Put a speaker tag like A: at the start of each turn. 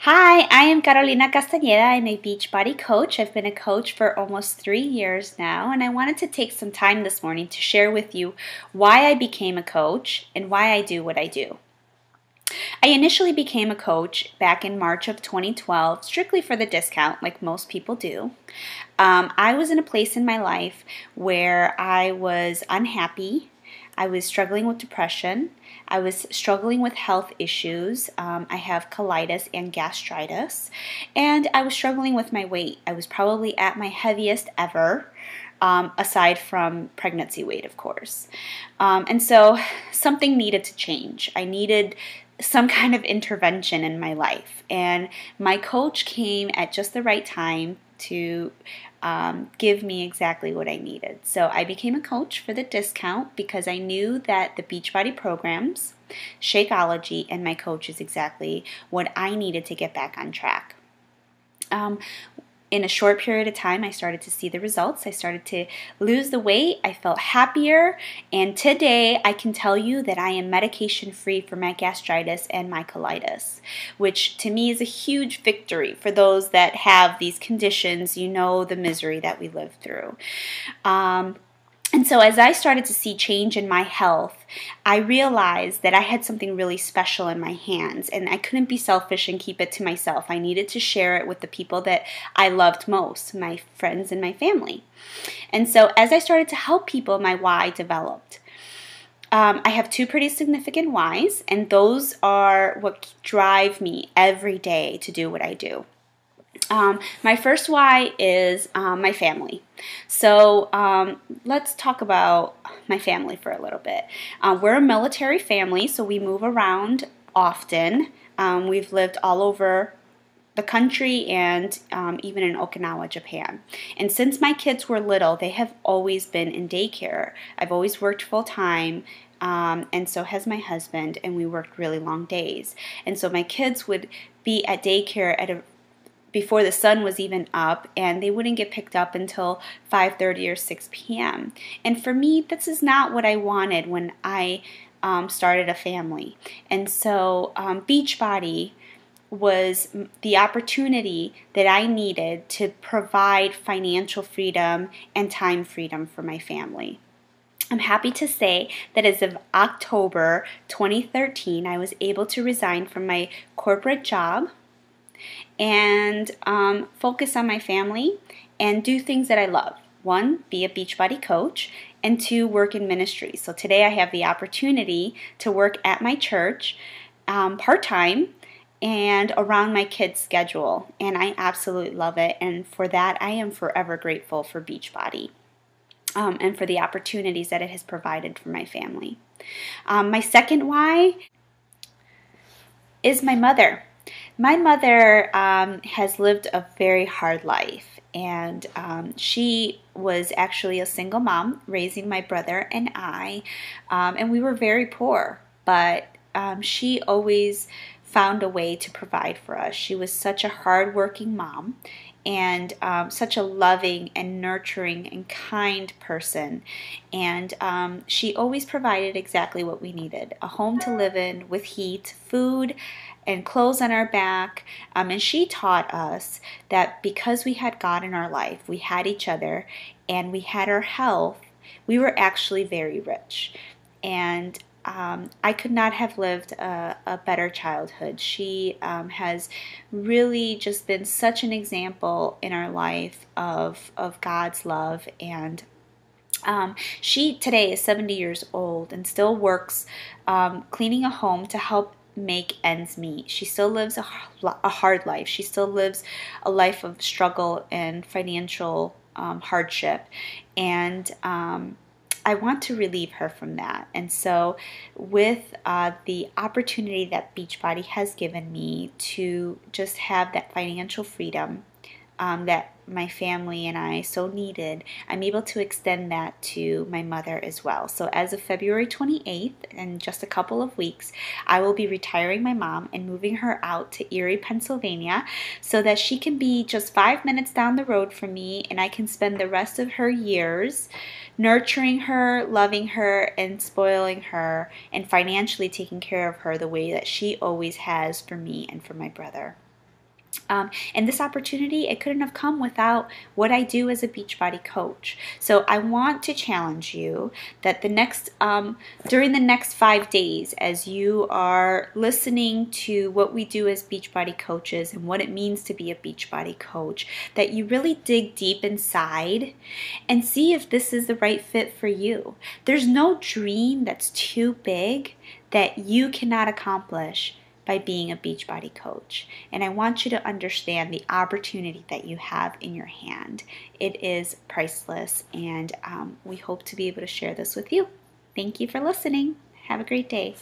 A: Hi, I am Carolina Castaneda. I'm a Beachbody coach. I've been a coach for almost 3 years now, and I wanted to take some time this morning to share with you why I became a coach and why I do what I do. I initially became a coach back in March of 2012, strictly for the discount, like most people do. I was in a place in my life where I was unhappy. I was struggling with depression. I was struggling with health issues. I have colitis and gastritis. And I was struggling with my weight. I was probably at my heaviest ever, aside from pregnancy weight, of course. And so something needed to change. I needed some kind of intervention in my life. And my coach came at just the right time to give me exactly what I needed. So I became a coach for the discount because I knew that the Beachbody programs, Shakeology, and my coach is exactly what I needed to get back on track. In a short period of time, I started to see the results. I started to lose the weight. I felt happier. And today, I can tell you that I am medication-free for my gastritis and my colitis, which to me is a huge victory for those that have these conditions. You know the misery that we live through. And so as I started to see change in my health, I realized that I had something really special in my hands, and I couldn't be selfish and keep it to myself. I needed to share it with the people that I loved most, my friends and my family. And so as I started to help people, my why developed. I have two pretty significant whys, and those are what drive me every day to do what I do. My first why is my family. So let's talk about my family for a little bit. We're a military family, so we move around often. We've lived all over the country and even in Okinawa, Japan. And since my kids were little, they have always been in daycare. I've always worked full time. And so has my husband, and we worked really long days. And so my kids would be at daycare before the sun was even up, and they wouldn't get picked up until 5:30 or 6 p.m. And for me, this is not what I wanted when I started a family. And so Beachbody was the opportunity that I needed to provide financial freedom and time freedom for my family. I'm happy to say that as of October 2013, I was able to resign from my corporate job and focus on my family and do things that I love. One, be a Beachbody coach, and two, work in ministry. So today I have the opportunity to work at my church part-time and around my kids' schedule, and I absolutely love it, and for that I am forever grateful for Beachbody and for the opportunities that it has provided for my family. My second why is my mother. My mother has lived a very hard life, and she was actually a single mom raising my brother and I, and we were very poor, but she always found a way to provide for us. She was such a hardworking mom and such a loving and nurturing and kind person, and she always provided exactly what we needed: a home to live in with heat, food, and clothes on our back. And she taught us that because we had God in our life, we had each other, and we had our health, we were actually very rich. And I could not have lived a better childhood. She has really just been such an example in our life of God's love, and she today is 70 years old and still works cleaning a home to help make ends meet. She still lives a hard life. She still lives a life of struggle and financial hardship, and I want to relieve her from that. And so with the opportunity that Beachbody has given me to just have that financial freedom that my family and I so needed, I'm able to extend that to my mother as well. So as of February 28th, in just a couple of weeks, I will be retiring my mom and moving her out to Erie, Pennsylvania, so that she can be just 5 minutes down the road from me, and I can spend the rest of her years nurturing her, loving her, and spoiling her, and financially taking care of her the way that she always has for me and for my brother. And this opportunity, it couldn't have come without what I do as a Beachbody coach. So I want to challenge you that during the next 5 days, as you are listening to what we do as Beachbody coaches and what it means to be a Beachbody coach, that you really dig deep inside and see if this is the right fit for you. There's no dream that's too big that you cannot accomplish by being a Beachbody coach. And I want you to understand the opportunity that you have in your hand. It is priceless, and we hope to be able to share this with you. Thank you for listening. Have a great day.